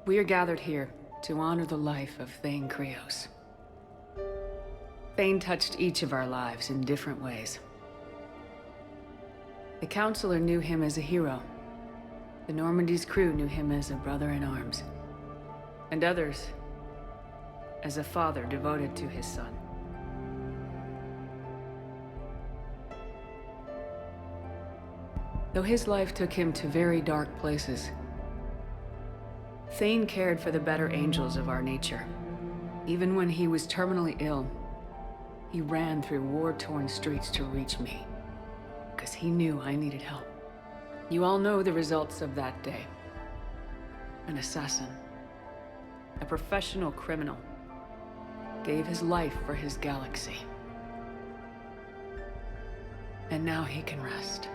We are gathered here to honor the life of Thane Krios. Thane touched each of our lives in different ways. The Counselor knew him as a hero. The Normandy's crew knew him as a brother in arms. And others as a father devoted to his son. Though his life took him to very dark places, Thane cared for the better angels of our nature. Even when he was terminally ill, he ran through war-torn streets to reach me, because he knew I needed help. You all know the results of that day. An assassin, a professional criminal, gave his life for his galaxy. And now he can rest.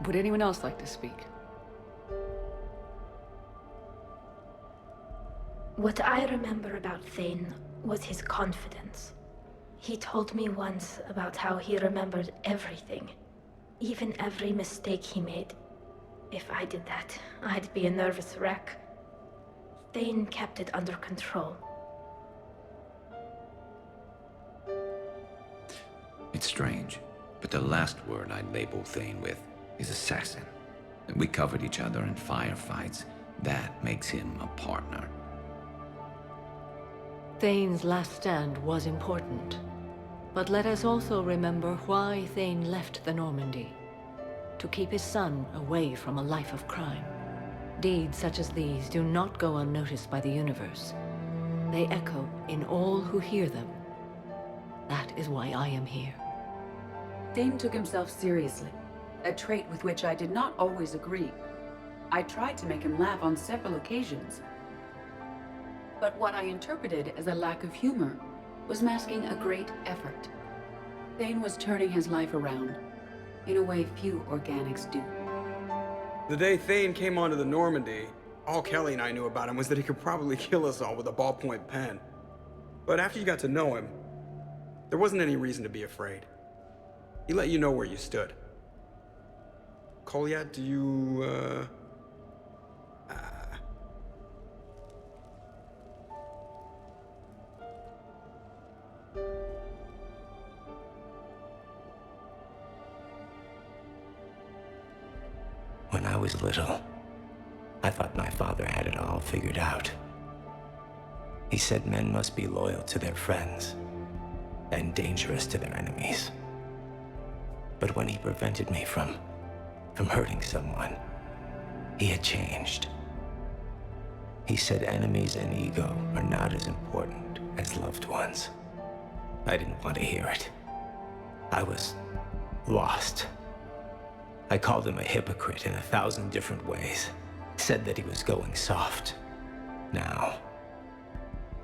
Would anyone else like to speak? What I remember about Thane was his confidence. He told me once about how he remembered everything, even every mistake he made. If I did that, I'd be a nervous wreck. Thane kept it under control. It's strange, but the last word I'd label Thane with is assassin. We covered each other in firefights. That makes him a partner. Thane's last stand was important. But let us also remember why Thane left the Normandy. To keep his son away from a life of crime. Deeds such as these do not go unnoticed by the universe. They echo in all who hear them. That is why I am here. Thane took himself seriously, a trait with which I did not always agree. I tried to make him laugh on several occasions. But what I interpreted as a lack of humor was masking a great effort. Thane was turning his life around, in a way few organics do. The day Thane came onto the Normandy, all Kelly and I knew about him was that he could probably kill us all with a ballpoint pen. But after you got to know him, there wasn't any reason to be afraid. He let you know where you stood. Kolyat, do you, When I was little, I thought my father had it all figured out. He said men must be loyal to their friends and dangerous to their enemies. But when he prevented me from hurting someone, he had changed. He said enemies and ego are not as important as loved ones. I didn't want to hear it. I was lost. I called him a hypocrite in 1,000 different ways. Said that he was going soft. Now,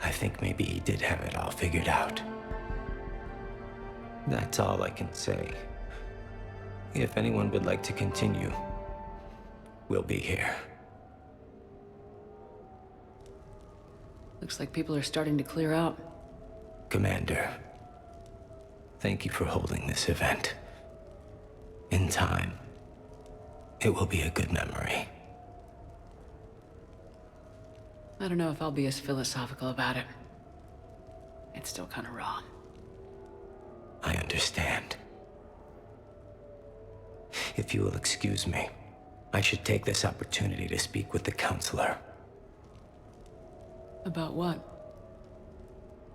I think maybe he did have it all figured out. That's all I can say. If anyone would like to continue, we'll be here. Looks like people are starting to clear out. Commander, thank you for holding this event. In time, it will be a good memory. I don't know if I'll be as philosophical about it. It's still kind of raw. I understand. If you will excuse me, I should take this opportunity to speak with the Counselor. About what?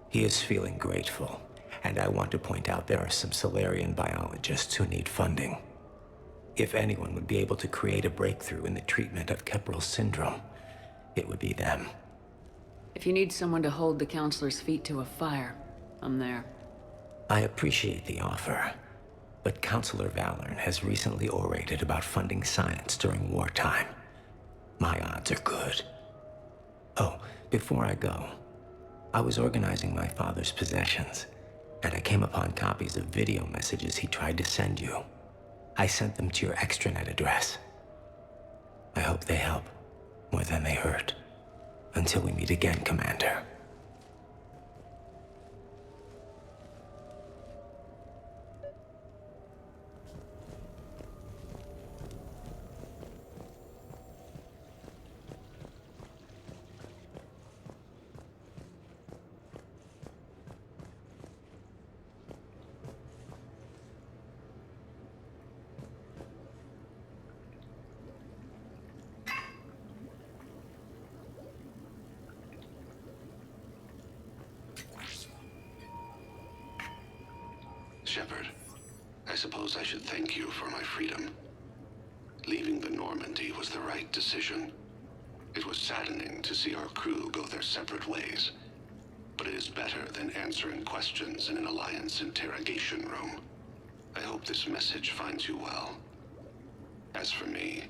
He is feeling grateful, and I want to point out there are some Solarian biologists who need funding. If anyone would be able to create a breakthrough in the treatment of Keppel syndrome, it would be them. If you need someone to hold the Counselor's feet to a fire, I'm there. I appreciate the offer, but Counselor Valorn has recently orated about funding science during wartime. My odds are good. Oh, before I go, I was organizing my father's possessions, and I came upon copies of video messages he tried to send you. I sent them to your extranet address. I hope they help, more than they hurt. Until we meet again, Commander. Shepard, I suppose I should thank you for my freedom. Leaving the Normandy was the right decision. It was saddening to see our crew go their separate ways, but it is better than answering questions in an Alliance interrogation room. I hope this message finds you well. As for me,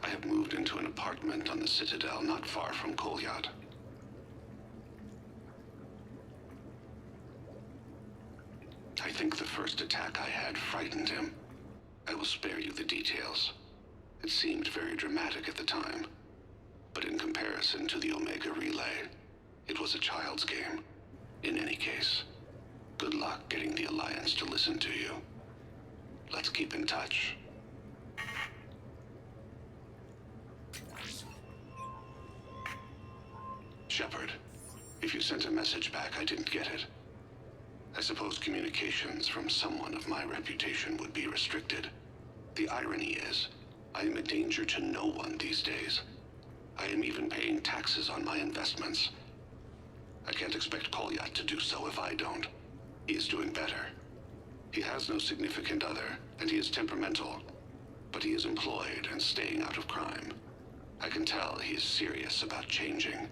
I have moved into an apartment on the Citadel not far from Kolyat. I think the first attack I had frightened him. I will spare you the details. It seemed very dramatic at the time, but in comparison to the Omega Relay, it was a child's game. In any case, good luck getting the Alliance to listen to you. Let's keep in touch. Shepard, if you sent a message back, I didn't get it. I suppose communications from someone of my reputation would be restricted. The irony is, I am a danger to no one these days. I am even paying taxes on my investments. I can't expect Kolyat to do so if I don't. He is doing better. He has no significant other, and he is temperamental. But he is employed and staying out of crime. I can tell he is serious about changing.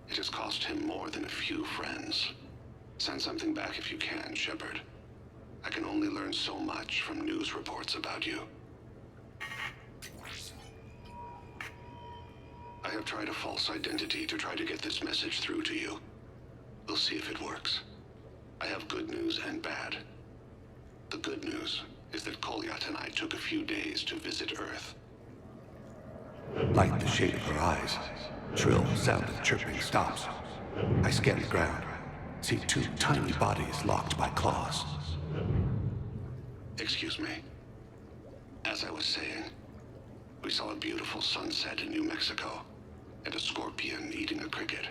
It has cost him more than a few friends. Send something back if you can, Shepard. I can only learn so much from news reports about you. I have tried a false identity to try to get this message through to you. We'll see if it works. I have good news and bad. The good news is that Kolyat and I took a few days to visit Earth. Like the shade of her eyes, shrill sound of chirping stops. I scan the ground, see two tiny bodies locked by claws. Excuse me. As I was saying, we saw a beautiful sunset in New Mexico, and a scorpion eating a cricket.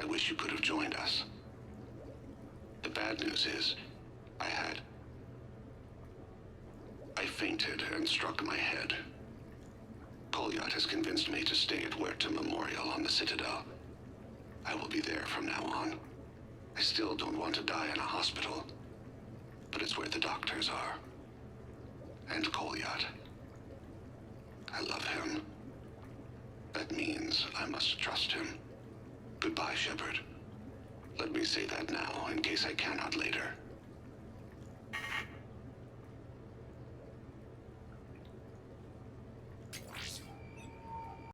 I wish you could have joined us. The bad news is, I fainted and struck my head. Kolyat has convinced me to stay at Huerta Memorial on the Citadel. I will be there from now on. I still don't want to die in a hospital, but it's where the doctors are. And Kolyat. I love him. That means I must trust him. Goodbye, Shepard. Let me say that now, in case I cannot later.